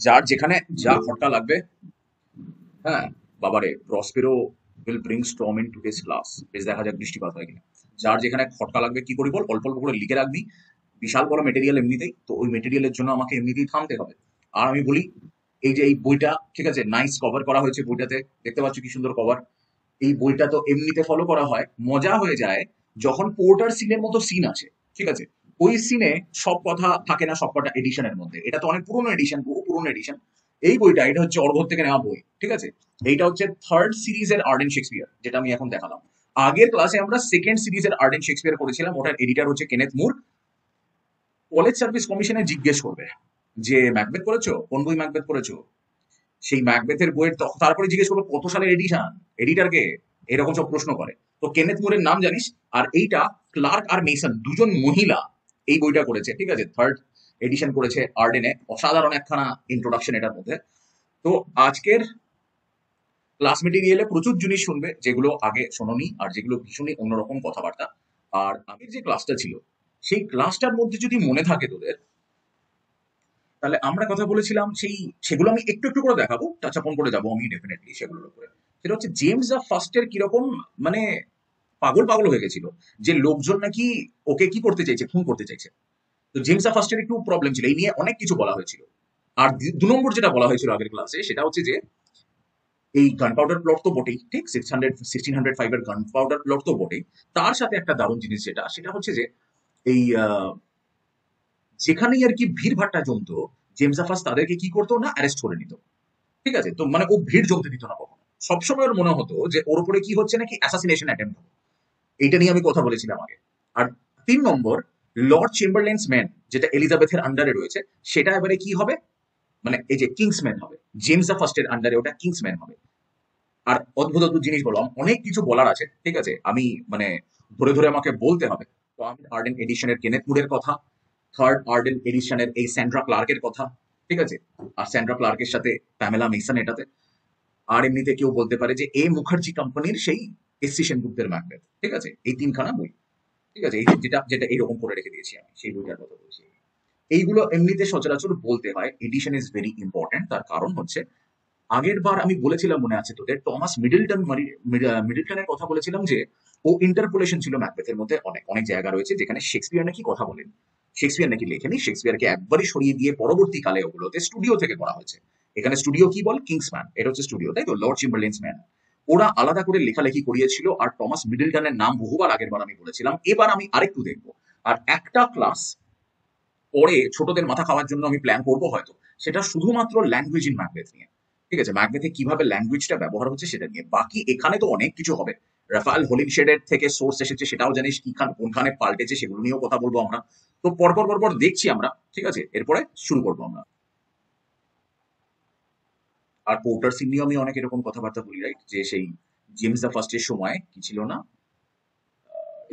যার যেখানে যা খটকা লাগবে, হ্যাঁ, বাবারে Prospero will bring storm into this class. বেশ, দেখা যাক বৃষ্টিপাত হয় কিনা। যার যেখানে খটকা লাগবে কি করি বল, অল্প অল্প করে লিখে রাখবি। বিশাল বড় মেটেরিয়াল এমনিতেই তো, ওই মেটেরিয়ালের জন্য আমাকে এমনিতেই থামতে হবে। আর আমি বলি, এই যে এই বইটা, ঠিক আছে, নাইস কভার করা হয়েছে বইটাতে, দেখতে পাচ্ছ কি সুন্দর কভার। এই বইটা তো এমনিতে ফলো করা হয়, মজা হয়ে যায় যখন পোর্টার সিনের মতো সিন আছে, ঠিক আছে। ওই সিনে সব কথা থাকে না সবকটা এডিশনের মধ্যে। এটা তো অনেক পুরনো এডিশন, বহু পুরনো এডিশন। এই বইটা, এটা হচ্ছে অর্ঘর থেকে নেওয়া বই, ঠিক আছে। এইটা হচ্ছে থার্ড সিরিজের আর্ডেন শেক্সপিয়ার, যেটা আমি এখন দেখালাম। আগের ক্লাসে আমরা সেকেন্ড সিরিজের আর্ডেন শেক্সপিয়ার করেছিলাম, ওটার এডিটর হচ্ছে কেনেথ মুর। কলেজ সার্ভিস কমিশনে জিজ্ঞেস করবে যে ম্যাকবেথ পড়েছো, কোন বই ম্যাকবেথ পড়েছো, সেই ম্যাকবেথের বইয়ের তারপরে জিজ্ঞেস করবো কত সালের এডিশন, এডিটারকে, এরকম সব প্রশ্ন করে। তো কেনেথ মুরের নাম জানিস। আর এইটা ক্লার্ক আর মেসন, দুজন মহিলা এই বইটা করেছে, ঠিক আছে, থার্ড এডিশন করেছে আর্ডেনে। অসাধারণ একখানা ইন্ট্রোডাকশন এটার মধ্যে। তো আজকের ক্লাস মেটেরিয়ালে প্রচুর জিনিস শুনবে যেগুলো আগে শোনোনি, আর যেগুলো ভীষণই অন্যরকম কথাবার্তা। আর আগের যে ক্লাসটা ছিল, সেই ক্লাসটার মধ্যে যদি মনে থাকে তোদের, তাহলে আমরা কথা বলেছিলাম সেই, সেগুলো আমি একটু একটু করে দেখাবো, টাচ আপন করে যাবো আমি ডেফিনেটলি সেগুলোর উপরে। সেটা হচ্ছে জেমস দ্য ফার্স্টের কিরকম, মানে পাগল পাগল হয়ে গেছিল, যে লোকজন নাকি ওকে কি করতে চাইছে, খুন করতে চাইছে। তো জেমস দ্য ফার্স্টের একটু প্রবলেম ছিল, এই নিয়ে অনেক কিছু বলা হয়েছিল। আর দু নম্বর যেটা বলা হয়েছিল আগের ক্লাসে, সেটা হচ্ছে যে এই গান পাউডার প্লট তো বটেই, ঠিক, 1605 এর গান পাউডার প্লট তো বটেই। তার সাথে একটা দারুণ জিনিস যেটা, সেটা হচ্ছে যে এই যেখানেই আর কি ভিড় ভাট্টা জমতো, জেমস দ্য ফার্স্ট তাদেরকে কি করতো না, অ্যারেস্ট করে নিত, ঠিক আছে। তো মানে ও ভিড় জমতে দিত না কখনো। সবসময় ওর মনে হতো যে ওর উপরে কি হচ্ছে নাকি অ্যাসাসিনেশন অ্যাটেম্প হবে। এইটা নিয়ে আমি কথা বলেছিলাম আগে। আর 3 নম্বর, লর্ড চেম্বারলেন্স ম্যান, যেটা এলিজাবেথের আন্ডারে রয়েছে, সেটা এবারে কি হবে, মানে এই যে কিংসম্যান হবে। জেমস দ্য ফার্স্টের আন্ডারে ওটা কিংসম্যান হবে। আর অদ্ভুত অদ্ভুত জিনিস বলো, অনেক কিছু বলার আছে, ঠিক আছে। আমি মানে ধরে ধরে আমাকে বলতে হবে। তো আমি আর্ডেন এডিশনের কেনেথ মুরের কথা, থার্ড আর্ডেন এডিশনের এই স্যান্ড্রা ক্লার্কের কথা, ঠিক আছে। আর স্যান্ড্রা ক্লার্কের সাথে প্যামেলা মেসন এটাতে। আর এমনিতে কেউ বলতে পারে যে এ মুখার্জি কোম্পানির সেই এসসি সেনগুপ্তের ম্যাকবেথ, ঠিক আছে। এই তিনখানা বই, ঠিক আছে, এই যেটা যেটা এইরকম করে রেখে দিয়েছি আমি, সেই বইটার কথা বলছি। এইগুলো এমনিতে সচরাচর বলতে হয়, এডিশন ইজ ভেরি ইম্পর্টেন্ট। তার কারণ হচ্ছে, আগের বার আমি বলেছিলাম মনে আছে তোদের, টমাস মিডলটন, মিডলটনের কথা বলেছিলাম যে ও ইন্টারপোলেশন ছিল ম্যাকবেথের মধ্যে। অনেক অনেক জায়গা রয়েছে যেখানে শেক্সপিয়ার নাকি কথা বলেন, শেক্সপিয়ার নাকি লেখেনি, শেক্সপিয়ারকে একবারই সরিয়ে দিয়ে পরবর্তীকালে ওগুলোতে স্টুডিও থেকে করা হয়েছে। এখানে স্টুডিও কি বল, কিংসম্যান, এটা হচ্ছে স্টুডিও, তাই তো, লর্ড চিম্বারলেন্স ম্যান। ওরা আলাদা করে লেখালেখি করিয়েছিল। আর টমাস মিডলটনের নাম বহুবার আগের বার আমি বলেছিলাম, এবার আমি আরেকটু দেখবো। আর একটা ক্লাস পরে ছোটদের মাথা খাওয়ার জন্য আমি প্ল্যান করবো হয়তো, সেটা শুধুমাত্র ল্যাঙ্গুয়েজ ইন ম্যাকবেথ নিয়ে, ঠিক আছে। ম্যাকবেথে কিভাবে ল্যাঙ্গুয়েজটা ব্যবহার হচ্ছে সেটা নিয়ে। বাকি এখানে তো অনেক কিছু হবে। রাফায়েল হোলিনশেডের থেকে সোর্স এসেছে, সেটাও জানিস, কি খান কোনখানে পাল্টেছে সেগুলো নিয়েও কথা বলবো আমরা। তো পরপর পরপর দেখছি আমরা, ঠিক আছে। এরপরে শুরু করবো আমরা। আর পোর্টার সিং নিয়েও আমি অনেক এরকম কথাবার্তা বলি, রাইট, যে সেই জেমস দ্য ফার্স্টের সময় কি ছিল না,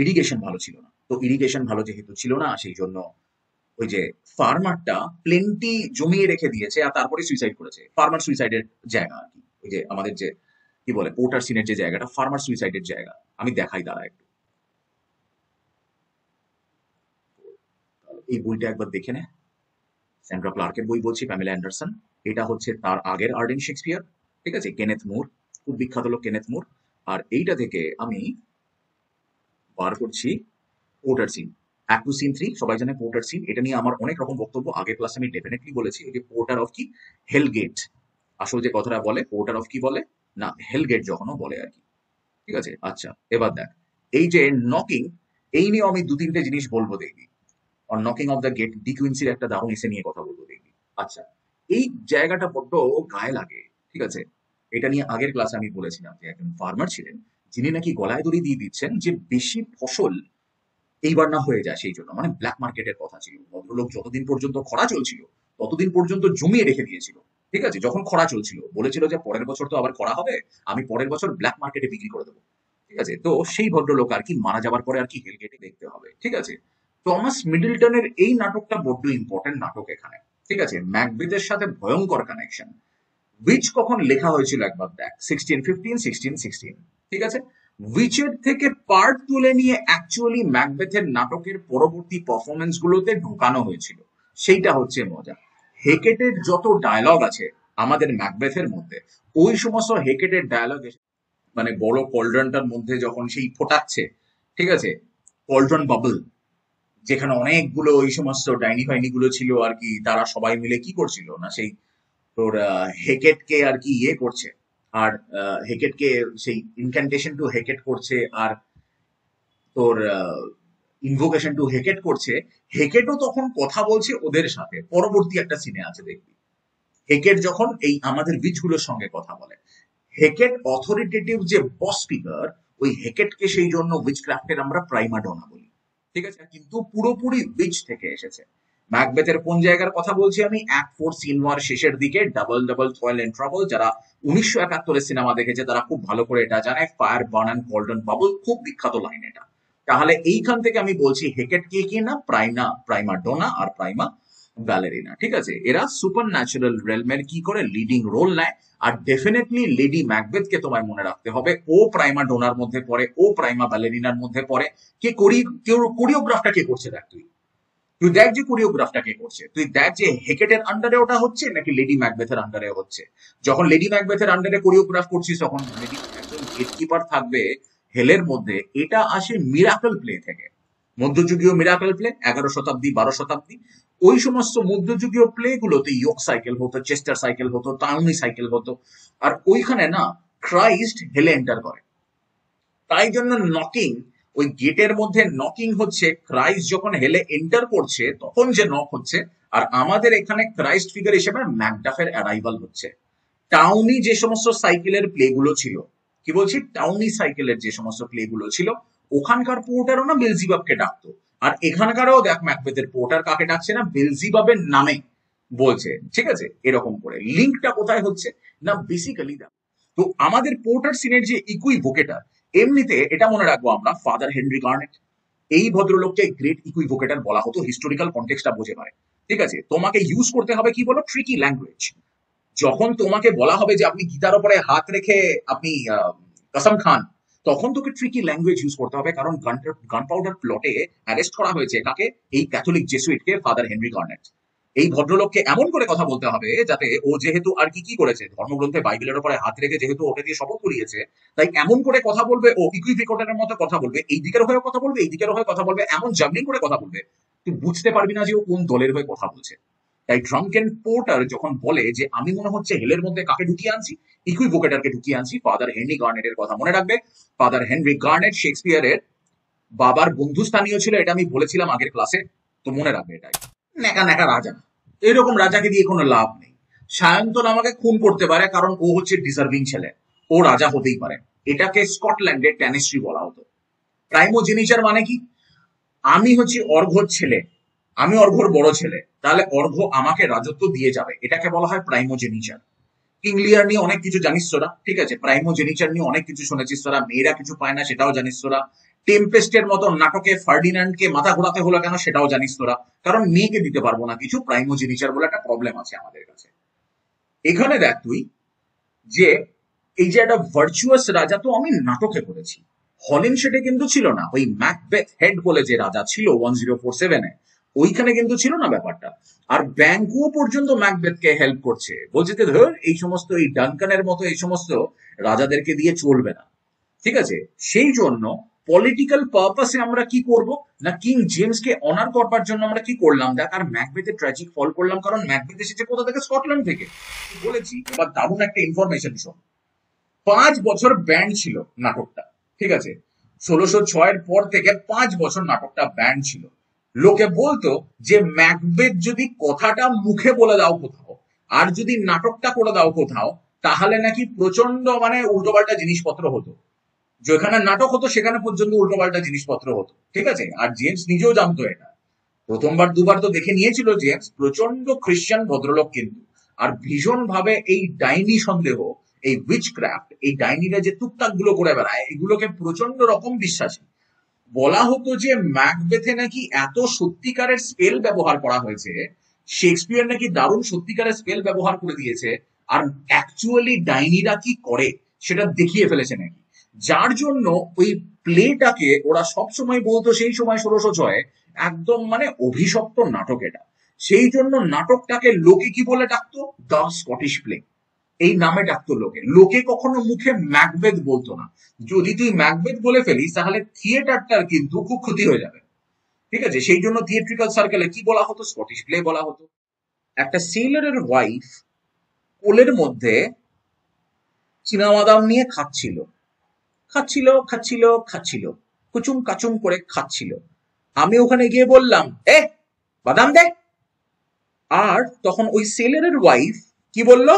ইরিগেশন ভালো ছিল না। তো ইরিগেশন ভালো যেহেতু ছিল না, সেই জন্য ওই যে ফার্মারটা প্লেন্টি জমিয়ে রেখে দিয়েছে আর তারপরে সুইসাইড করেছে। ফার্মার সুইসাইডের জায়গা আর কি, ওই যে আমাদের যে কি বলে পোর্টার সিনের যে জায়গাটা, ফার্মার সুইসাইডের জায়গা। আমি দেখাই দাঁড়া একটু, এই বইটা একবার দেখে নে। স্যান্ড্রা ক্লার্কের বই বলছি, প্যামেলা অ্যান্ডারসন। এটা হচ্ছে তার আগের আর্ডেন শেক্সপিয়ার, ঠিক আছে, কেনেথ মুর, খুব বিখ্যাত লোক কেনেথ মুর। আর এইটা থেকে আমি বার করছি porter scene, act two scene 3, সবাই জানে পোর্টার সিন। এটা নিয়ে আমার অনেক রকম বক্তব্য, আগের ক্লাসে আমি ডেফিনেটলি বলেছি। ওই যে পোর্টার অফ কি, হেলগেট, আসল যে কথাটা বলে, পোর্টার অফ কি বলে না, হেলগেট যখনও বলে আর কি, ঠিক আছে। আচ্ছা, এবার দেখ, এই যে নকিং, এই নিয়ে আমি 2-3টে জিনিস বলবো দেখবি। আর knocking off the gate, De কুইন্সির একটা দারুণ এসে নিয়ে কথা বলবো দেখবি। আচ্ছা, এই জায়গাটা বড্ড গায়ে লাগে, ঠিক আছে। এটা নিয়ে আগের ক্লাসে আমি বলেছিলাম যে একজন ফার্মার ছিলেন, যিনি নাকি গলায় দড়ি দিয়ে দিচ্ছেন যে বেশি ফসল এইবার না হয়ে যায়, সেই জন্য মানে ব্ল্যাক মার্কেটের কথা ছিল। ভদ্রলোক যতদিন পর্যন্ত খরা চলছিল ততদিন পর্যন্ত জমিয়ে রেখে দিয়েছিল, ঠিক আছে। যখন খরা চলছিল বলেছিল যে পরের বছর তো আবার খরা হবে, আমি পরের বছর ব্ল্যাক মার্কেটে বিক্রি করে দেবো, ঠিক আছে। তো সেই ভদ্রলোক আর কি মারা যাবার পরে আর কি হেলগেটে দেখতে হবে, ঠিক আছে। টমাস মিডলটনের এই নাটকটা বড্ড ইম্পর্টেন্ট নাটক এখানে, ঠিক আছে। ম্যাকবেথের সাথে ভয়ঙ্কর কানেকশন। উইচ কখন লেখা হয়েছিল একবার দেখ, 1615, 1616, ঠিক আছে। উইচের থেকে পার্ট তুলে নিয়ে অ্যাকচুয়ালি ম্যাকবেথের নাটকের পরবর্তী পারফরমেন্স গুলোতে ঢোকানো হয়েছিল, সেইটা হচ্ছে মজা। হেকেটের যত ডায়লগ আছে আমাদের ম্যাকবেথের মধ্যে, ওই সমস্ত হেকেটের ডায়লগ মানে বড় কল্ড্রনটার মধ্যে যখন সেই ফোটাচ্ছে, ঠিক আছে, কল্ড্রন বাবল, যেখানে অনেকগুলো ওই সমস্ত ডাইনি ফাইনি গুলো ছিল আর কি, তারা সবাই মিলে কি করছিল না সেই তোর হেকেটকে আর কি ইয়ে করছে, আর হেকেটকে সেই ইনক্যান্টেশন টু হেকেট করছে, আর তোর ইনভোকেশন টু হেকেট করছে। হেকেটও তখন কথা বলছে ওদের সাথে, পরবর্তী একটা সিনে আছে দেখবি, হেকেট যখন এই আমাদের বীজগুলোর সঙ্গে কথা বলে, হেকেট অথরিটেটিভ যে বস ফিগার, ওই হেকেটকে সেই জন্য উইচক্রাফটের আমরা প্রাইমাডোনা বলি, ঠিক আছে, কিন্তু পুরোপুরি উইচ থেকে এসেছে। ম্যাকবেথের কোন জায়গার কথা বলছি আমি? অ্যাক্ট 4 সিন 1 শেষের দিকে, double double toil and trouble, যারা 1971 সিনেমা দেখেছে তারা খুব ভালো করে এটা জানে, ফায়ার বার্ন অ্যান্ড কল্ডন বাবল, খুব বিখ্যাত লাইন এটা। তাহলে এইখান থেকে আমি বলছি হেকেট কি না, প্রাইমাডোনা আর প্রাইমা ব্যালেরিনা, ঠিক আছে, এরা সুপার ন্যাচারাল রেলমের কি করে লিডিং রোল নেয়। আর ডেফিনেটলি লেডি ম্যাকবেথকে তোমায় মনে রাখতে হবে, ও প্রাইমা ডোনার মধ্যে পড়ে, ও প্রাইমা ব্যালেরিনার মধ্যে পড়ে। কে কোরিওগ্রাফটা কে করছে দেখ, তুই তুই দেখ যে কোরিওগ্রাফটা কে করছে, তুই দেখ যে হেকেটের আন্ডারে ওটা হচ্ছে নাকি লেডি ম্যাকবেথের আন্ডারে হচ্ছে। যখন লেডি ম্যাকবেথের আন্ডারে কোরিওগ্রাফ করছিস, তখন লেডি একজন গেটকিপার থাকবে হেলের মধ্যে। এটা আসে মিরাকল প্লে থেকে, মধ্যযুগীয় মিরাকল প্লে, 11 শতাব্দী 12 শতাব্দী, ওই সমস্ত মধ্যযুগীয় প্লে গুলোতে ইয়ক সাইকেল হতো, চেস্টার সাইকেল হতো, টাউনি সাইকেল হতো। আর ওইখানে না ক্রাইস্ট হেলে এন্টার করে, তাই জন্য নকিং, ওই গেটের মধ্যে নকিং হচ্ছে, ক্রাইস্ট যখন হেলে এন্টার করছে তখন যে নক হচ্ছে। আর আমাদের এখানে ক্রাইস্ট ফিগার হিসেবে ম্যাকডাফের অ্যারাইভাল হচ্ছে। টাউনি যে সমস্ত সাইকেলের প্লে গুলো ছিল, কি বলছি, টাউনি সাইকেলের যে সমস্ত প্লে গুলো ছিল, ওখানকার পোর্টারও না বেলজিবাবকে ডাকতো। আর এখানকারও দেখ ম্যাকবেথের পোর্টার কাকে ডাকছে না, বেলজিবাবের নামে বলছে, ঠিক আছে। এরকম করে লিঙ্কটা কোথায় হচ্ছে না, বেসিক্যালি দেখ, তো আমাদের পোর্টার সিনের যে ইকুইভোকেটার, এমনিতে এটা মনে রাখবো আমরা, ফাদার হেনরি গার্নেট, এই ভদ্রলোককে গ্রেট ইকুইভোকেটার বলা হতো, হিস্টোরিক্যাল কনটেক্সটটা বোঝে পারে, ঠিক আছে। তোমাকে ইউজ করতে হবে কি বলো, ট্রিকি ল্যাঙ্গুয়েজ। যখন তোমাকে বলা হবে যে আপনি গীতার উপরে হাত রেখে আপনি কসম খান, তখন তোকে ট্রিকি ল্যাঙ্গুয়েজ ইউজ করতে হবে, কারণ গান পাউডার প্লটে অ্যারেস্ট করা হয়েছে কাকে, এই ক্যাথলিক জেসুইটকে, ফাদার হেনরি গার্নেট। এই ভদ্রলোককে এমন করে কথা বলতে হবে যাতে ও যেহেতু আর কি করেছে, ধর্মগ্রন্থে বাইবেলের উপরে হাত রেখে যেহেতু ওকে দিয়ে শপথ করিয়েছে, তাই এমন করে কথা বলবে, ও ইকুইভোকেটারের মতো কথা বলবে, এই দিকের হয়ে কথা বলবে, এই দিকের হয়ে কথা বলবে, এমন জাগলিং করে কথা বলবে, তুই বুঝতে পারবি না যে ও কোন দলের হয়ে কথা বলছে। তাই ড্রাঙ্কেন পোর্টার যখন বলে যে আমি মনে হচ্ছে হেলের মধ্যে কাকে ঢুকিয়ে আনছি, ইকুইভোকেটারকে ঢুকিয়ে আনছি, ফাদার হেনরি গার্নেটের কথা মনে রাখবে। ফাদার হেনরি গার্নেট শেক্সপিয়ারের বাবার বন্ধুস্থানীয় ছিল, এটা আমি বলেছিলাম আগের ক্লাসে, তো মনে রাখবে এটাই। ন্যাকা ন্যাকা রাজা, এরকম রাজাকে দিয়ে কোনো লাভ নেই। সায়ন্তন আমাকে খুন করতে পারে, কারণ ও হচ্ছে ডিজার্ভিং ছেলে, ও রাজা হতেই পারে। এটাকে স্কটল্যান্ডে ট্যানিস্ট্রি বলা হতো। প্রাইমোজেনিচার মানে কি, আমি হচ্ছি অর্ঘ্যর ছেলে, আমি অর্ঘ্যর বড় ছেলে, তাহলে অর্ঘ্য আমাকে রাজত্ব দিয়ে যাবে, এটাকে বলা হয় প্রাইমোজেনিচার। কিং লিয়ার নিয়ে অনেক কিছু জানিস তোরা, ঠিক আছে, প্রাইমোজেনিচার নিয়ে অনেক কিছু শুনেছিস তোরা, মেয়েরা কিছু পায় না সেটাও জানিস তোরা, টেম্পেস্টের মতো নাটকে ফার্ডিনান্ডকে মাথা ঘোরাতে হলো কেন সেটাও জানিস তোরা, কারণ মেয়েকে দিতে পারবো না কিছু, প্রাইমোজেনিচার বলে একটা প্রবলেম আছে আমাদের কাছে। এখানে দেখ তুই যে এই যে একটা ভার্চুয়াস রাজা তো আমি নাটকে করেছি, হলিনশেটে কিন্তু ছিল না। ওই ম্যাকবেথ হেড বলে যে রাজা ছিল 1047-এ, ওইখানে কিন্তু ছিল না ব্যাপারটা। আর ব্যাংকুও পর্যন্ত ম্যাকবেথকে হেল্প করছে, বলছে যে ধর এই সমস্ত এই ডানকানের মতো এই সমস্ত রাজাদেরকে দিয়ে চলবে না, ঠিক আছে। সেই জন্য পলিটিক্যাল পারপাসে আমরা কি করব না, কিং জেমসকে অনার করবার জন্য আমরা কি করলাম দেখ, আর ম্যাকবেথের ট্র্যাজিক ফল করলাম, কারণ ম্যাকবেথ এসেছে কোথা থেকে, স্কটল্যান্ড থেকে, বলেছি। এবার দারুণ একটা ইনফরমেশন শোন, 5 বছর ব্যান্ড ছিল নাটকটা, ঠিক আছে, 1606-এর পর থেকে 5 বছর নাটকটা ব্যান্ড ছিল। লোকে বলতো যে ম্যাকবেথ যদি কথাটা মুখে বলে দাও কোথাও, আর যদি নাটকটা করে দাও কোথাও, তাহলে নাকি প্রচন্ড মানে উল্টোপাল্টা জিনিসপত্র হতো। যেখানে নাটক হতো সেখানে পর্যন্ত উল্টোপাল্টা জিনিসপত্র হতো, ঠিক আছে। আর জেমস নিজেও জানতো এটা, প্রথমবার দুবার তো দেখে নিয়েছিল জেমস, প্রচন্ড খ্রিস্টান ভদ্রলোক কিন্তু, আর ভীষণ ভাবে এই ডাইনি সন্দেহ, এই উইচক্রাফট, এই ডাইনিরা যে টুকটাক গুলো করে বেড়ায়, এগুলোকে প্রচন্ড রকম বিশ্বাসী। বলা হতো যে ম্যাকবেথে নাকি এত সত্যিকারের স্পেল ব্যবহার করা হয়েছে, শেক্সপিয়ার নাকি দারুণ সত্যিকারের স্পেল ব্যবহার করে দিয়েছে, আর অ্যাকচুয়ালি ডাইনিরা কি করে সেটা দেখিয়ে ফেলেছে নাকি, যার জন্য ওই প্লেটাকে ওরা সবসময় বলতো সেই সময় 1606-এ একদম মানে অভিশপ্ত নাটক এটা। সেই জন্য নাটকটাকে লোকে কি বলে ডাকতো? দ্য স্কটিশ প্লে, এই নামে ডাকতো লোকে। লোকে কখনো মুখে ম্যাকবেথ বলতো না। যদি তুই ম্যাকবেথ বলে ফেলিস তাহলে থিয়েটারটার কিন্তু খুব ক্ষতি হয়ে যাবে, ঠিক আছে? সেই জন্য থিয়েট্রিক্যাল সার্কেলে কি বলা হতো? স্কটিশ প্লে বলা হতো। একটা সেলারের ওয়াইফ কোলের মধ্যে চীনাবাদাম নিয়ে খাচ্ছিল, খাচ্ছিল খাচ্ছিল খাচ্ছিল, কুচুম কাচুম করে খাচ্ছিল। আমি ওখানে গিয়ে বললাম, এ বাদাম দে। আর তখন ওই সেলারের ওয়াইফ কি বলল?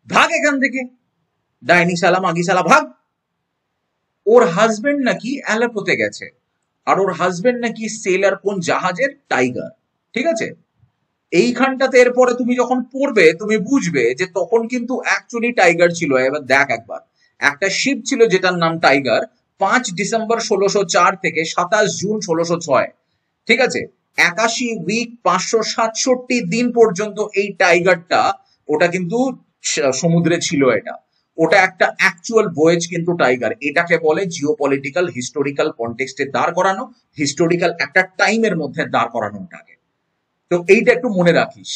ভাগ এখান থেকে, ডাইনি শালা মাগি শালা ভাগ। ওর হাজবেন্ড নাকি অ্যালাপোতে গেছে, আর ওর হাজবেন্ড নাকি সেলার কোন জাহাজের টাইগার, ঠিক আছে? এইখানটাতে এরপরে তুমি যখন পড়বে তুমি বুঝবে যে তখন কিন্তু অ্যাকচুয়ালি টাইগার ছিল। এবার দেখ একবার, একটা শিপ ছিল যেটার নাম টাইগার, 5 ডিসেম্বর 1604 থেকে 27 জুন 1606, ঠিক আছে? 81 উইক 567 দিন পর্যন্ত এই টাইগারটা, ওটা কিন্তু সমুদ্রে ছিল। এটা ওটা একটা অ্যাকচুয়াল ভয়েজ কিন্তু টাইগার। এটাকে বলে জিওপলিটিক্যাল হিস্টোরিক্যাল কনটেক্সটে দাঁড় করানো, হিস্টোরিক্যাল একটা টাইমের মধ্যে দাঁড় করানো ওটাকে। তো এইটা একটু মনে রাখিস।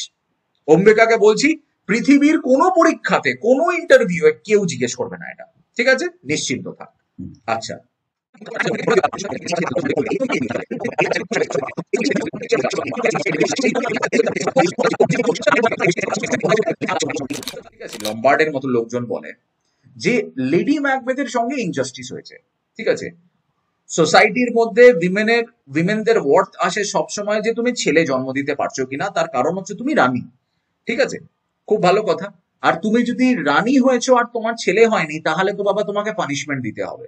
অম্বিকাকে বলছি, পৃথিবীর কোনো পরীক্ষাতে কোনো ইন্টারভিউ কেউ জিজ্ঞেস করবে না এটা, ঠিক আছে? নিশ্চিন্ত থাক। আচ্ছা, ঠিক আছে। লম্বার্ডের মতো লোকজন বলে যে লেডি ম্যাকবেথের সঙ্গে ইনজাস্টিস হয়েছে, ঠিক আছে? সোসাইটির মধ্যে উইমেনদের ওয়ার্থ আসে সবসময় যে তুমি ছেলে জন্ম দিতে পারছো কিনা, তার কারণ হচ্ছে তুমি রানী, ঠিক আছে? খুব ভালো কথা। আর তুমি যদি রানী হয়েছো আর তোমার ছেলে হয়নি, তাহলে তো বাবা তোমাকে পানিশমেন্ট দিতে হবে।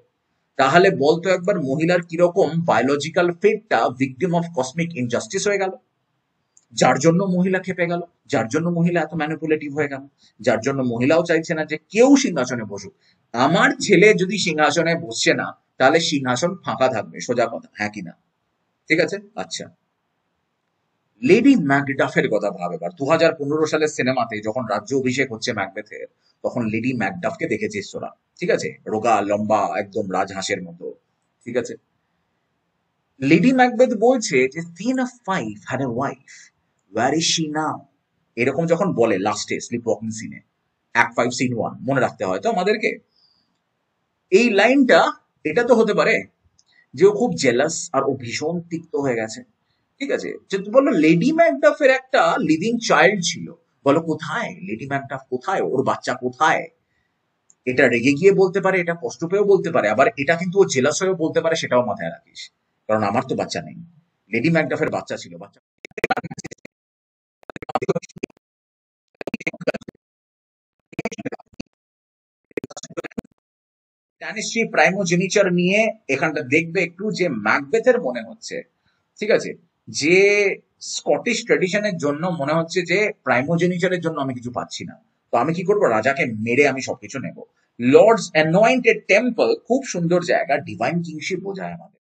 তাহলে বলতো একবার মহিলার কিরকম বায়োলজিক্যাল ফেটটা ভিকটিম অফ কসমিক ইনজাস্টিস হয়ে গেল, যার জন্য মহিলা খেপে গেল, যার জন্য মহিলা এত ম্যানিপুলেটিভ হয়ে গেল, যার জন্য মহিলাও চাইছে না যে কেউ সিংহাসনে বসুক। আমার ছেলে যদি সিংহাসনে বসছে না, তাহলে সিংহাসন ফাঁকা থাকবে, সোজা কথা, হ্যাঁ কি না? ঠিক আছে। আচ্ছা, লেডি ম্যাকডাফের কথা ভাব এবার। 2015 সালের সিনেমাতে যখন রাজ্য অভিষেক হচ্ছে ম্যাকবেথের, তখন লেডি ম্যাকডাফকে দেখেছিস তোরা, ঠিক আছে? রোগা লম্বা একদম রাজহাঁসের মতো, ঠিক আছে? লেডি ম্যাকবেথ বলছে যে thane of Fife had a wife, where is she now, এরকম যখন বলে লাস্টে স্লিপ ওয়াকিং সিনে, অ্যাক্ট 5 সিন 1, মনে রাখতে হয় তো আমাদেরকে এই লাইনটা। এটা তো হতে পারে যে ও খুব জেলাস আর ও ভীষণ তিক্ত হয়ে গেছে, ঠিক আছে? যে বললো লেডি ম্যাকডাফের একটা লিভিং চাইল্ড ছিল, বলো কোথায় লেডি ম্যাকডাফ, কোথায় ওর বাচ্চা, কোথায়? এটা রেগে গিয়ে বলতে পারে, এটা কষ্ট পেয়েও বলতে পারে, আবার এটা কিন্তু ও জেলাস হয়েও বলতে পারে, সেটাও মাথায় রাখিস। কারণ আমার তো বাচ্চা নেই, লেডি ম্যাকডাফের বাচ্চা ছিল, বাচ্চা ট্যানিস্ট্রি প্রাইমোজেনিচার নিয়ে এখানটা দেখবে একটু, যে ম্যাকবেথের মনে হচ্ছে, ঠিক আছে, যে স্কটিশ ট্রেডিশনের জন্য মনে হচ্ছে যে প্রাইমোজেনিচারের জন্য আমি কিছু পাচ্ছি না, তো আমি কি করবো? রাজাকে মেরে আমি সবকিছু নেব। লর্ডস অ্যানয়েন্টেড টেম্পল খুব সুন্দর জায়গা, ডিভাইন কিংশিপ বোঝায় আমাদের।